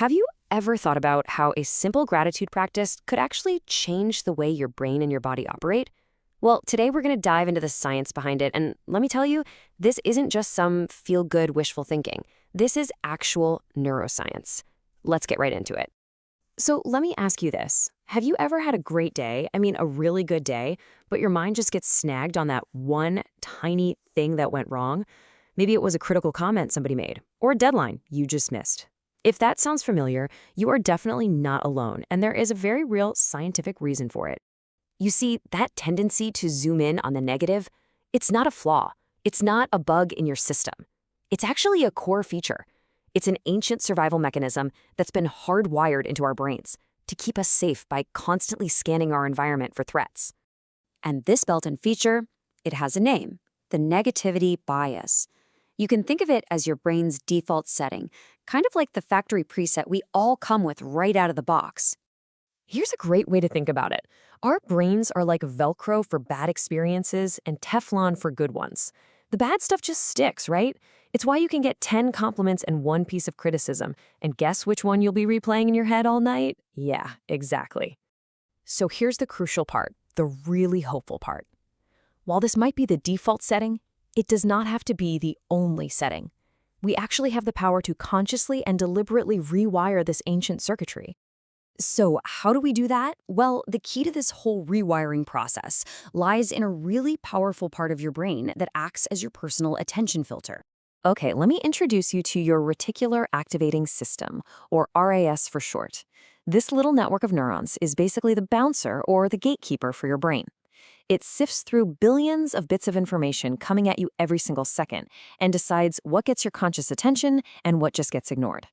Have you ever thought about how a simple gratitude practice could actually change the way your brain and your body operate? Well, today we're going to dive into the science behind it, and let me tell you, this isn't just some feel-good wishful thinking. This is actual neuroscience. Let's get right into it. So let me ask you this. Have you ever had a great day, a really good day, but your mind just gets snagged on that one tiny thing that went wrong? Maybe it was a critical comment somebody made, or a deadline you just missed. If that sounds familiar, you are definitely not alone, and there is a very real scientific reason for it. You see, that tendency to zoom in on the negative, it's not a flaw. It's not a bug in your system. It's actually a core feature. It's an ancient survival mechanism that's been hardwired into our brains to keep us safe by constantly scanning our environment for threats. And this built-in feature, it has a name, the negativity bias. You can think of it as your brain's default setting, kind of like the factory preset we all come with right out of the box. Here's a great way to think about it. Our brains are like Velcro for bad experiences and Teflon for good ones. The bad stuff just sticks, right? It's why you can get 10 compliments and one piece of criticism. And guess which one you'll be replaying in your head all night? Yeah, exactly. So here's the crucial part, the really hopeful part. While this might be the default setting, it does not have to be the only setting. We actually have the power to consciously and deliberately rewire this ancient circuitry. So how do we do that? Well, the key to this whole rewiring process lies in a really powerful part of your brain that acts as your personal attention filter. Okay, let me introduce you to your reticular activating system, or RAS for short. This little network of neurons is basically the bouncer or the gatekeeper for your brain. It sifts through billions of bits of information coming at you every single second and decides what gets your conscious attention and what just gets ignored.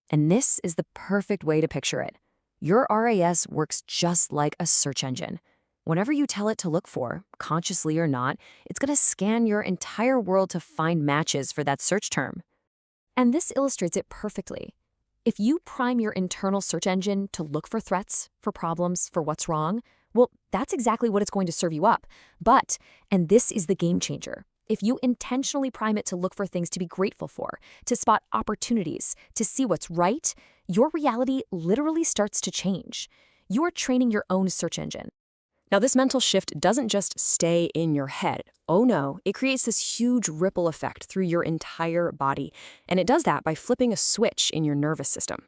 And this is the perfect way to picture it. Your RAS works just like a search engine. Whenever you tell it to look for, consciously or not, it's going to scan your entire world to find matches for that search term. And this illustrates it perfectly. If you prime your internal search engine to look for threats, for problems, for what's wrong, well, that's exactly what it's going to serve you up. But, and this is the game changer, if you intentionally prime it to look for things to be grateful for, to spot opportunities, to see what's right, your reality literally starts to change. You are training your own search engine. Now, this mental shift doesn't just stay in your head. Oh no, it creates this huge ripple effect through your entire body. And it does that by flipping a switch in your nervous system.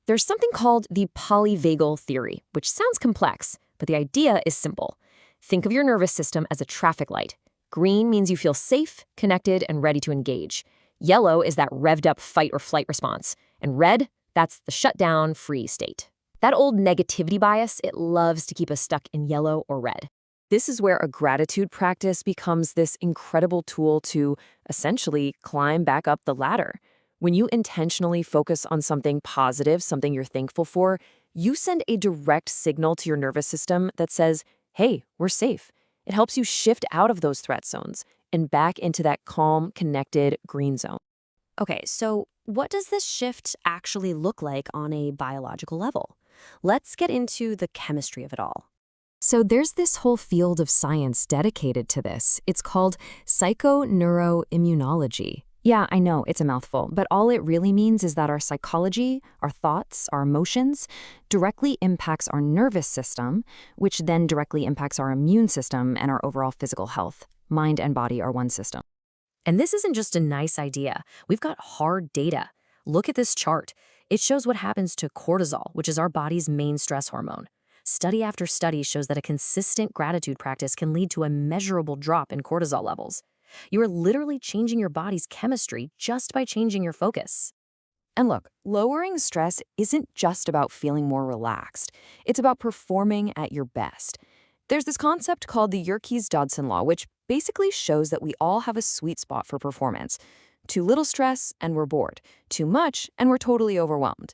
There's something called the polyvagal theory, which sounds complex, but the idea is simple. Think of your nervous system as a traffic light. Green means you feel safe, connected, and ready to engage. Yellow is that revved up fight or flight response. And red, that's the shutdown, free state. That old negativity bias, it loves to keep us stuck in yellow or red. This is where a gratitude practice becomes this incredible tool to essentially climb back up the ladder. When you intentionally focus on something positive, something you're thankful for, you send a direct signal to your nervous system that says, hey, we're safe. It helps you shift out of those threat zones and back into that calm, connected green zone. Okay, so what does this shift actually look like on a biological level? Let's get into the chemistry of it all. So there's this whole field of science dedicated to this. It's called psychoneuroimmunology. Yeah, I know, it's a mouthful, but all it really means is that our psychology, our thoughts, our emotions directly impacts our nervous system, which then directly impacts our immune system and our overall physical health. Mind and body are one system. And this isn't just a nice idea. We've got hard data. Look at this chart. It shows what happens to cortisol, which is our body's main stress hormone. Study after study shows that a consistent gratitude practice can lead to a measurable drop in cortisol levels. You are literally changing your body's chemistry just by changing your focus. And look, lowering stress isn't just about feeling more relaxed. It's about performing at your best. There's this concept called the Yerkes-Dodson law, which basically shows that we all have a sweet spot for performance. Too little stress, and we're bored. Too much, and we're totally overwhelmed.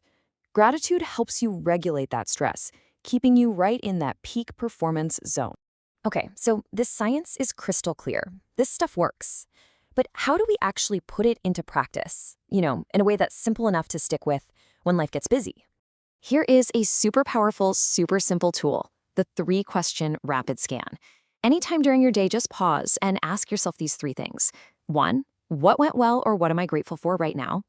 Gratitude helps you regulate that stress, keeping you right in that peak performance zone. Okay, so this science is crystal clear. This stuff works. But how do we actually put it into practice? In a way that's simple enough to stick with when life gets busy. Here is a super powerful, super simple tool, the 3-question rapid scan. Anytime during your day, just pause and ask yourself these 3 things. 1, what went well or what am I grateful for right now?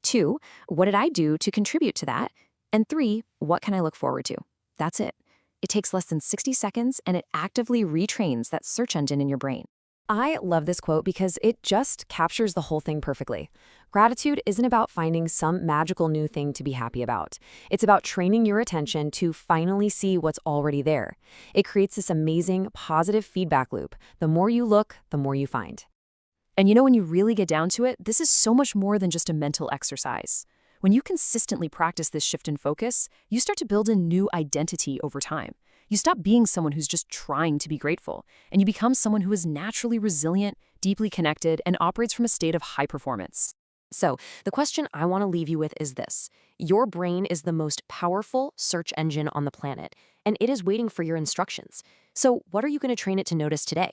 2, what did I do to contribute to that? And 3, what can I look forward to? That's it. It takes less than 60 seconds and it actively retrains that search engine in your brain. I love this quote because it just captures the whole thing perfectly. Gratitude isn't about finding some magical new thing to be happy about. It's about training your attention to finally see what's already there. It creates this amazing, positive feedback loop. The more you look, the more you find. And when you really get down to it, this is so much more than just a mental exercise. When you consistently practice this shift in focus, you start to build a new identity over time. You stop being someone who's just trying to be grateful, and you become someone who is naturally resilient, deeply connected, and operates from a state of high performance. So, the question I want to leave you with is this. Your brain is the most powerful search engine on the planet, and it is waiting for your instructions. So, what are you going to train it to notice today?